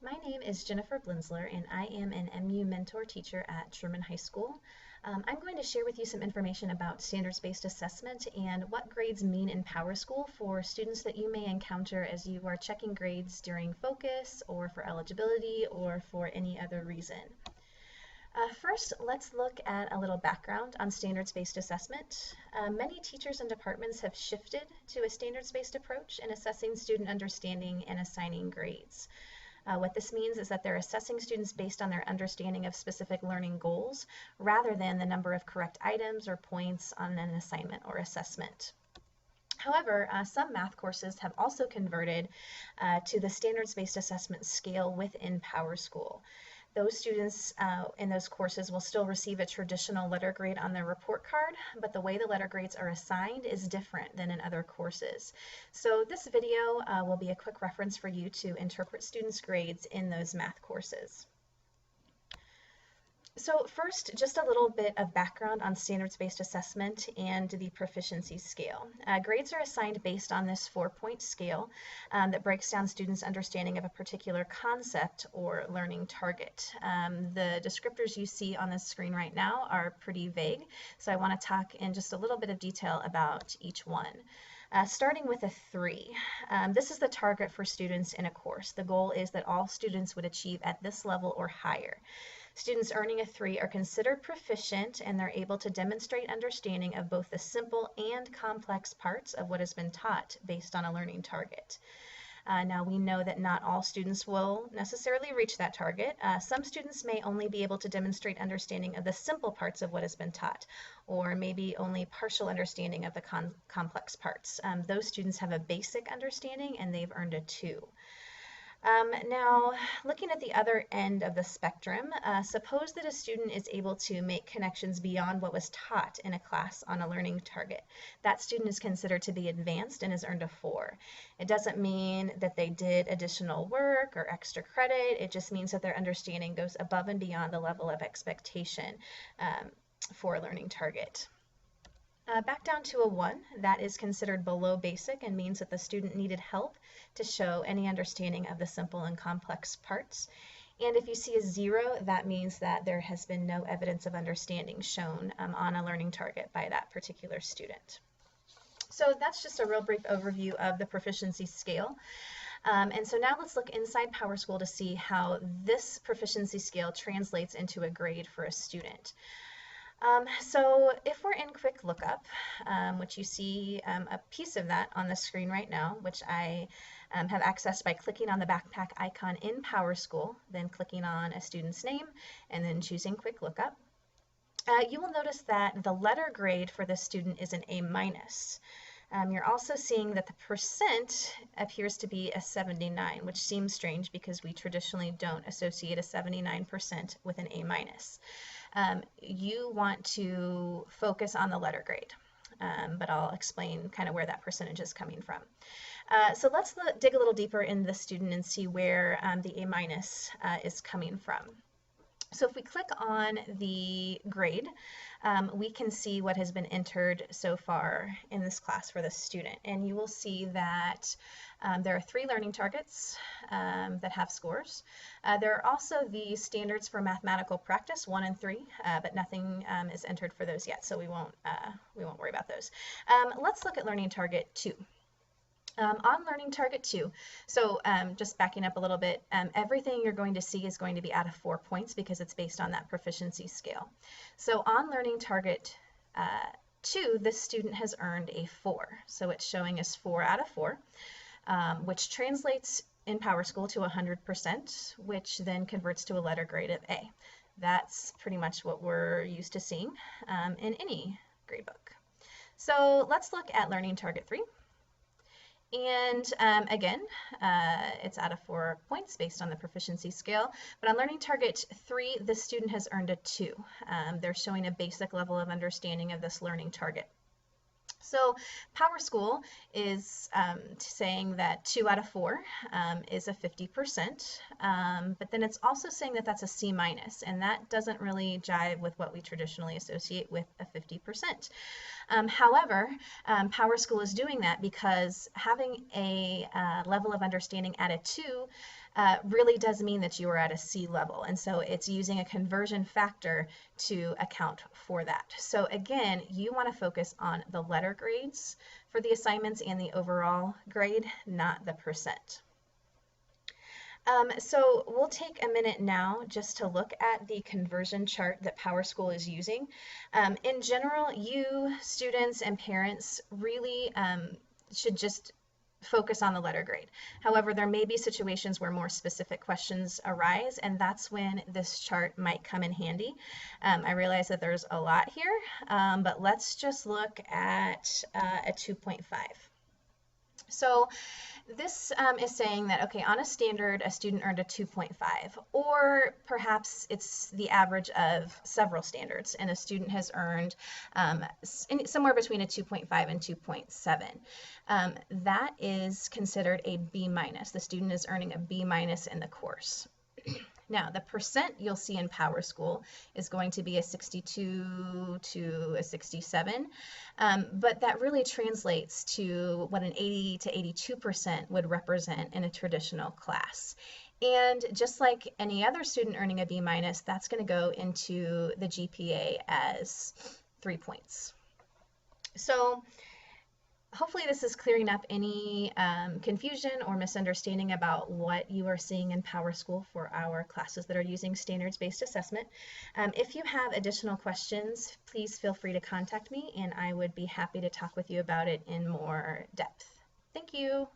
My name is Jennifer Blinzler, and I am an MU mentor teacher at Sherman High School. I'm going to share with you some information about standards-based assessment and what grades mean in PowerSchool for students that you may encounter as you are checking grades during focus or for eligibility or for any other reason. First, let's look at a little background on standards-based assessment. Many teachers and departments have shifted to a standards-based approach in assessing student understanding and assigning grades. What this means is that they're assessing students based on their understanding of specific learning goals rather than the number of correct items or points on an assignment or assessment. However, some math courses have also converted to the standards-based assessment scale within PowerSchool. Those students in those courses will still receive a traditional letter grade on their report card, but the way the letter grades are assigned is different than in other courses. So this video will be a quick reference for you to interpret students' grades in those math courses. So first, just a little bit of background on standards-based assessment and the proficiency scale. Grades are assigned based on this 4-point scale that breaks down students' understanding of a particular concept or learning target. The descriptors you see on the screen right now are pretty vague, so I want to talk in just a little bit of detail about each one. Starting with a 3, this is the target for students in a course. The goal is that all students would achieve at this level or higher. Students earning a 3 are considered proficient and they're able to demonstrate understanding of both the simple and complex parts of what has been taught based on a learning target. Now we know that not all students will necessarily reach that target. Some students may only be able to demonstrate understanding of the simple parts of what has been taught, or maybe only partial understanding of the complex parts. Those students have a basic understanding and they've earned a 2. Now, looking at the other end of the spectrum, suppose that a student is able to make connections beyond what was taught in a class on a learning target. That student is considered to be advanced and has earned a 4. It doesn't mean that they did additional work or extra credit. It just means that their understanding goes above and beyond the level of expectation for a learning target. Back down to a 1, that is considered below basic and means that the student needed help to show any understanding of the simple and complex parts. And if you see a 0, that means that there has been no evidence of understanding shown on a learning target by that particular student. So that's just a real brief overview of the proficiency scale. And so now let's look inside PowerSchool to see how this proficiency scale translates into a grade for a student. So if we're in Quick Lookup, which you see a piece of that on the screen right now, which I have accessed by clicking on the backpack icon in PowerSchool, then clicking on a student's name, and then choosing Quick Lookup, you will notice that the letter grade for this student is an A-. You're also seeing that the percent appears to be a 79, which seems strange because we traditionally don't associate a 79% with an A-. You want to focus on the letter grade, but I'll explain kind of where that percentage is coming from. So let's dig a little deeper in the student and see where the A- is coming from. So if we click on the grade, we can see what has been entered so far in this class for the student. And you will see that there are 3 learning targets that have scores. There are also the standards for mathematical practice, 1 and 3, but nothing is entered for those yet, so we won't worry about those. Let's look at learning target 2. On learning target 2, so just backing up a little bit, everything you're going to see is going to be out of 4 points because it's based on that proficiency scale. So on learning target 2, this student has earned a 4. So it's showing us 4 out of 4, which translates in PowerSchool to 100%, which then converts to a letter grade of A. That's pretty much what we're used to seeing in any gradebook. So let's look at learning target 3. And again, it's out of 4 points based on the proficiency scale. But on learning target 3, the student has earned a 2. They're showing a basic level of understanding of this learning target. So PowerSchool is saying that 2 out of 4 is a 50%, but then it's also saying that that's a C-, and that doesn't really jive with what we traditionally associate with a 50%. However, PowerSchool is doing that because having a level of understanding at a 2 really does mean that you are at a C level. And so it's using a conversion factor to account for that. So again, you want to focus on the letter grades for the assignments and the overall grade, not the percent. So we'll take a minute now just to look at the conversion chart that PowerSchool is using. In general, you, students, and parents really should just focus on the letter grade. However, there may be situations where more specific questions arise, and that's when this chart might come in handy. I realize that there's a lot here, but let's just look at a 2.5. So this is saying that, okay, on a standard, a student earned a 2.5, or perhaps it's the average of several standards, and a student has earned somewhere between a 2.5 and 2.7. That is considered a B minus. The student is earning a B minus in the course. Now, the percent you'll see in PowerSchool is going to be a 62 to a 67, but that really translates to what an 80 to 82% would represent in a traditional class. And just like any other student earning a B minus, that's going to go into the GPA as 3 points. So hopefully this is clearing up any confusion or misunderstanding about what you are seeing in PowerSchool for our classes that are using standards-based assessment. If you have additional questions, please feel free to contact me, and I would be happy to talk with you about it in more depth. Thank you.